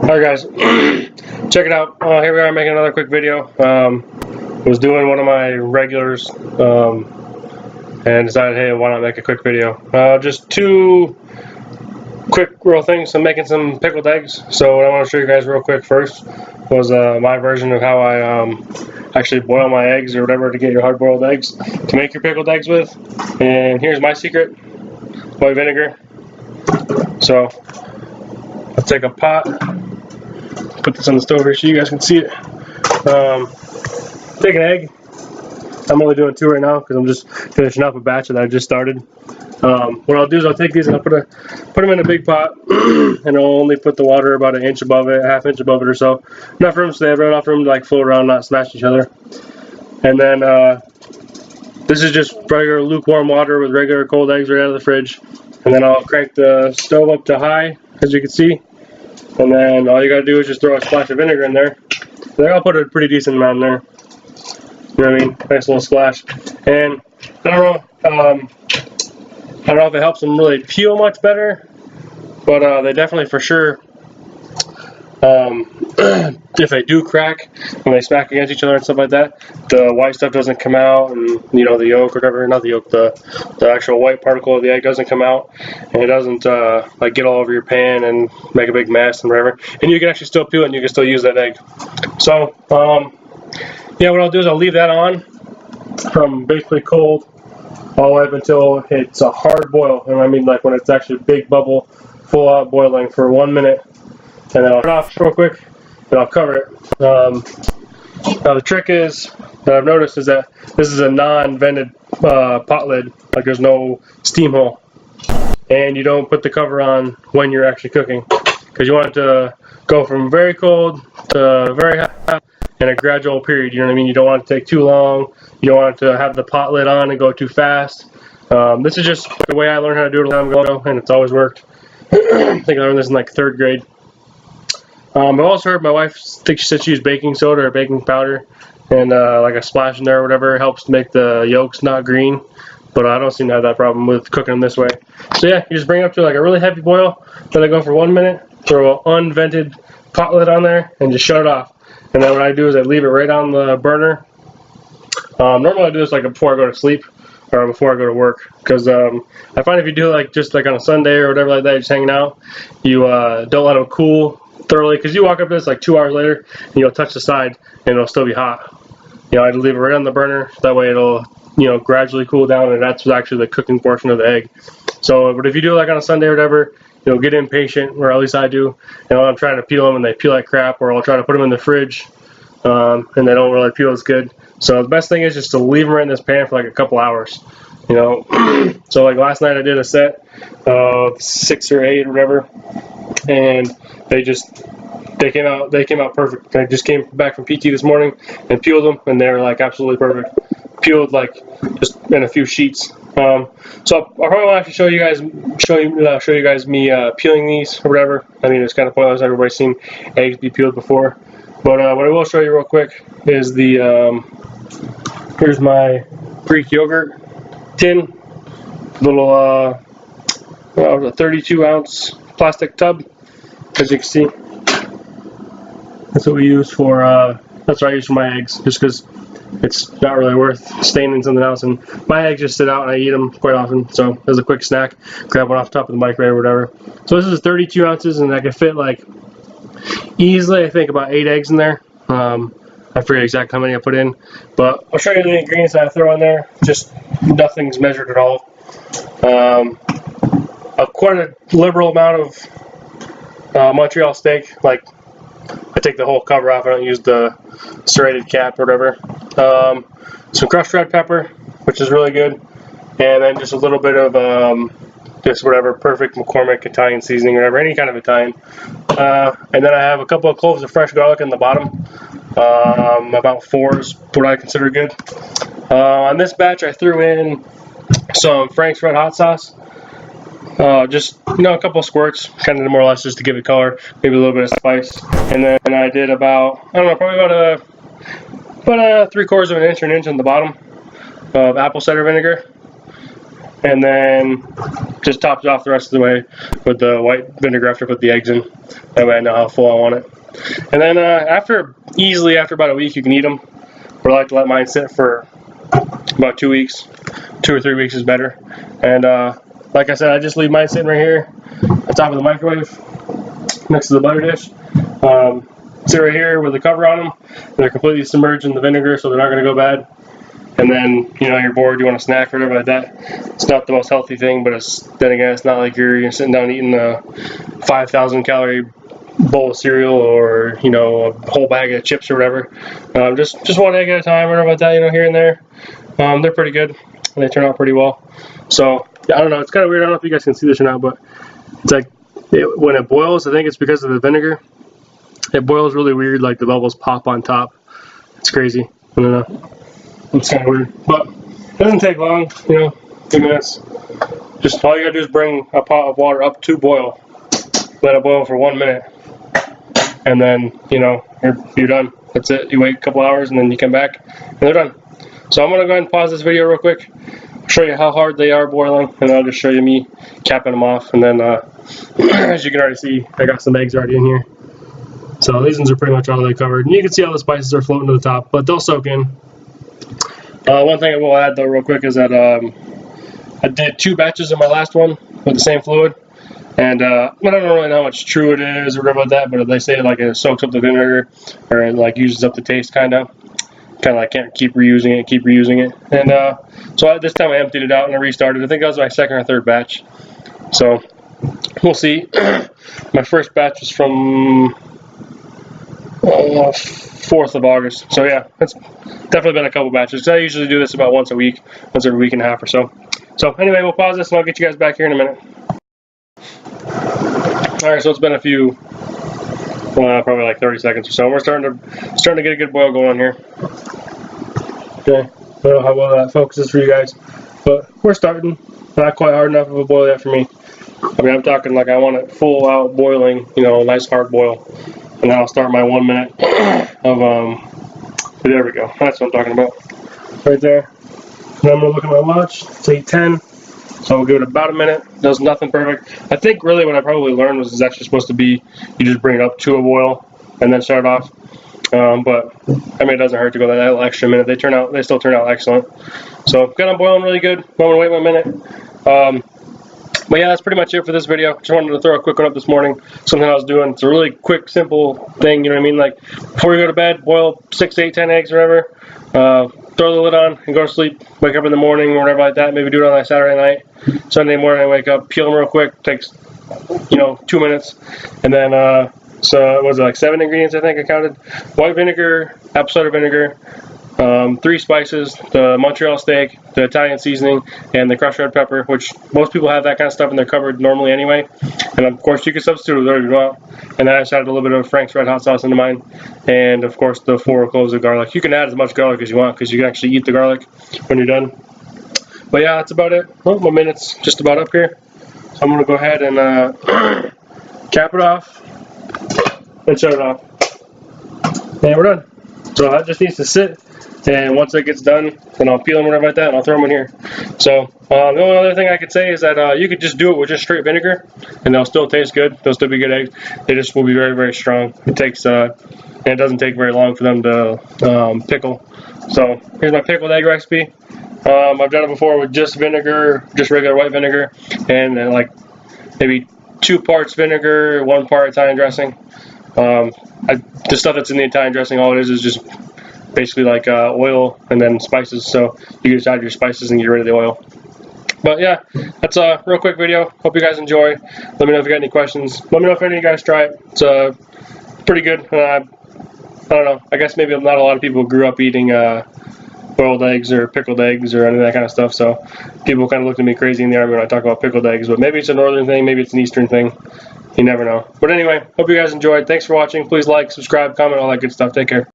Alright guys, check it out. Here we are making another quick video. Was doing one of my regulars and decided, hey, why not make a quick video? Just two quick real things. I'm making some pickled eggs. So what I want to show you guys real quick first was my version of how I actually boil my eggs or whatever to get your hard-boiled eggs to make your pickled eggs with. And here's my secret: white vinegar. So I'll take a pot, put this on the stove here so you guys can see it. Take an egg. I'm only doing two right now because I'm just finishing up a batch that I just started. What I'll do is I'll take these and I'll put them in a big pot and I'll only put the water about an inch above it, half inch above it or so. Enough room so they have enough room to like float around, not smash each other. And then this is just regular lukewarm water with regular cold eggs right out of the fridge. And then I'll crank the stove up to high, as you can see. And then all you gotta do is just throw a splash of vinegar in there. I think I'll put a pretty decent amount in there. You know what I mean? Nice little splash. And I don't know if it helps them really peel much better, but they definitely for sure, if they do crack when they smack against each other and stuff like that, the white stuff doesn't come out, and you know, the yolk or whatever, not the yolk, the actual white particle of the egg doesn't come out, and it doesn't like get all over your pan and make a big mess and whatever, and you can actually still peel it and you can still use that egg. So yeah, what I'll do is I'll leave that on from basically cold all the way up until it's a hard boil, and I mean like when it's actually a big bubble, full out boiling for 1 minute, and then I'll turn it off real quick and I'll cover it. Now the trick is that I've noticed is that this is a non-vented pot lid, like there's no steam hole, and you don't put the cover on when you're actually cooking because you want it to go from very cold to very hot in a gradual period. You know what I mean? You don't want it to take too long. You don't want it to have the pot lid on and go too fast. This is just the way I learned how to do it a long time ago, and it's always worked. I think I learned this in like 3rd grade. I've also heard my wife, I think she said she used baking soda or baking powder and like a splash in there or whatever. It helps to make the yolks not green, but I don't seem to have that problem with cooking them this way. So yeah, you just bring it up to like a really heavy boil, let it go for 1 minute, throw an unvented pot lid on there, and just shut it off. And then what I do is I leave it right on the burner. Normally I do this like before I go to sleep or before I go to work, because I find if you do it like just like on a Sunday or whatever like that, just hanging out, you don't let them cool thoroughly, because you walk up to this like 2 hours later and you'll touch the side and it'll still be hot. You know, I'd leave it right on the burner, that way it'll, you know, gradually cool down, and that's actually the cooking portion of the egg. So but if you do it like on a Sunday or whatever, you'll get impatient, or at least I do, and I'm trying to peel them and they peel like crap, or I'll try to put them in the fridge and they don't really peel as good. So the best thing is just to leave them right in this pan for like a couple hours, you know. So like last night I did a set of 6 or 8 or whatever, and they came out perfect. I just came back from PT this morning and peeled them, and they're like absolutely perfect. Peeled like just in a few sheets. So I'll probably want to show you guys me peeling these or whatever. I mean, it's kind of pointless. Everybody's seen eggs be peeled before. But what I will show you real quick is the here's my Greek yogurt tin, little a 32-ounce plastic tub, as you can see. That's what we use for that's what I use for my eggs, just because it's not really worth staining something else, and my eggs just sit out and I eat them quite often. So as a quick snack, grab one off the top of the microwave or whatever. So this is 32 ounces, and I can fit like easily, I think, about 8 eggs in there. I forget exactly how many I put in, but I'll show you the ingredients that I throw in there. Just nothing's measured at all. Quite a liberal amount of Montreal steak. Like, I take the whole cover off. I don't use the serrated cap or whatever. Some crushed red pepper, which is really good, and then just a little bit of just whatever perfect McCormick Italian seasoning, or whatever, any kind of Italian. And then I have a couple of cloves of fresh garlic in the bottom. About 4 is what I consider good. On this batch, I threw in some Frank's Red Hot Sauce. Just, you know, a couple of squirts, kind of more or less just to give it color, maybe a little bit of spice. And then I did about, I don't know, probably about a 3/4 of an inch or an inch on the bottom of apple cider vinegar. And then just topped it off the rest of the way with the white vinegar after I put the eggs in. That way I know how full I want it. And then after about a week, you can eat them. But I like to let mine sit for about 2 weeks. 2 or 3 weeks is better. And like I said, I just leave mine sitting right here on top of the microwave next to the butter dish. Sit right here with the cover on them. They're completely submerged in the vinegar, so they're not going to go bad. And then, you know, you're bored, you want a snack or whatever like that. It's not the most healthy thing, but then again, it's not like you're sitting down eating a 5,000 calorie bowl of cereal or, you know, a whole bag of chips or whatever. Just one egg at a time or whatever like that, you know, here and there. They're pretty good. They turn out pretty well. So, yeah, I don't know. It's kind of weird. I don't know if you guys can see this or not, but it's like when it boils, I think it's because of the vinegar. It boils really weird, like the bubbles pop on top. It's crazy. I don't know. It's kind of weird, but it doesn't take long, you know, 2 minutes. Just all you gotta do is bring a pot of water up to boil, let it boil for 1 minute, and then, you know, you're done. That's it. You wait a couple hours and then you come back and they're done. So I'm gonna go ahead and pause this video real quick, show you how hard they are boiling, and I'll just show you me capping them off. And then as you can already see, I got some eggs already in here. So these ones are pretty much all they covered, and you can see all the spices are floating to the top, but they'll soak in. One thing I will add though real quick is that I did 2 batches of my last one with the same fluid, and I don't really know how much true it is or whatever about that, but they say like it soaks up the vinegar or it like uses up the taste kind of like can't keep reusing it. And so this time I emptied it out and I restarted. I think that was my 2nd or 3rd batch. So we'll see. My first batch was from 4th of August. So yeah, it's definitely been a couple batches. I usually do this about once a week, once every week and a half or so. So anyway, we'll pause this and I'll get you guys back here in a minute. Alright, so it's been a few, probably like 30 seconds or so. We're starting to get a good boil going on here. Okay, I don't know how well that focuses for you guys, but we're starting. Not quite hard enough of a boil yet for me. I mean, I'm talking like I want it full out boiling, you know, a nice hard boil. And then I'll start my 1 minute of, there we go. That's what I'm talking about. Right there. And I'm going to look at my watch. It's 8:10. So we'll give it about a minute. Does nothing perfect. I think really what I probably learned was it's actually supposed to be, you just bring it up to a boil and then start off. But I mean, it doesn't hurt to go that extra minute. They still turn out excellent. So got them boiling really good. I'm going to wait 1 minute. But yeah, that's pretty much it for this video. Just wanted to throw a quick one up this morning. Something I was doing. It's a really quick, simple thing. You know what I mean? Like before you go to bed, boil 6, 8, 10 eggs or whatever. Throw the lid on and go to sleep. Wake up in the morning or whatever like that. Maybe do it on a Saturday night. Sunday morning, I wake up, peel them real quick. Takes, you know, 2 minutes. And then, so what was it, like 7 ingredients I think I counted. White vinegar, apple cider vinegar, 3 spices, the Montreal steak, the Italian seasoning, and the crushed red pepper, which most people have that kind of stuff in their cupboard normally anyway. And of course you can substitute with whatever you want. And then I just added a little bit of Frank's Red Hot Sauce into mine. And of course the 4 cloves of garlic. You can add as much garlic as you want because you can actually eat the garlic when you're done. But yeah, that's about it. Well, my minute's just about up here. So I'm going to go ahead and cap it off and shut it off. And we're done. So that just needs to sit. And once it gets done, then I'll peel them whatever like that, and I'll throw them in here. So the only other thing I could say is that you could just do it with just straight vinegar, and they'll still taste good. They'll still be good eggs. They just will be very, very strong. It takes, and it doesn't take very long for them to pickle. So here's my pickled egg recipe. I've done it before with just vinegar, just regular white vinegar, and then like maybe 2 parts vinegar, 1 part Italian dressing. The stuff that's in the Italian dressing, all it is just basically like oil and then spices, so you can just add your spices and get rid of the oil. But yeah, that's a real quick video. Hope you guys enjoy. Let me know if you got any questions. Let me know if any of you guys try it. It's pretty good. I don't know, I guess maybe not a lot of people grew up eating boiled eggs or pickled eggs or any of that kind of stuff, so people kind of looked at me crazy in the army when I talk about pickled eggs, but maybe it's a northern thing, maybe it's an eastern thing. You never know. But anyway, hope you guys enjoyed. Thanks for watching. Please like, subscribe, comment, all that good stuff. Take care.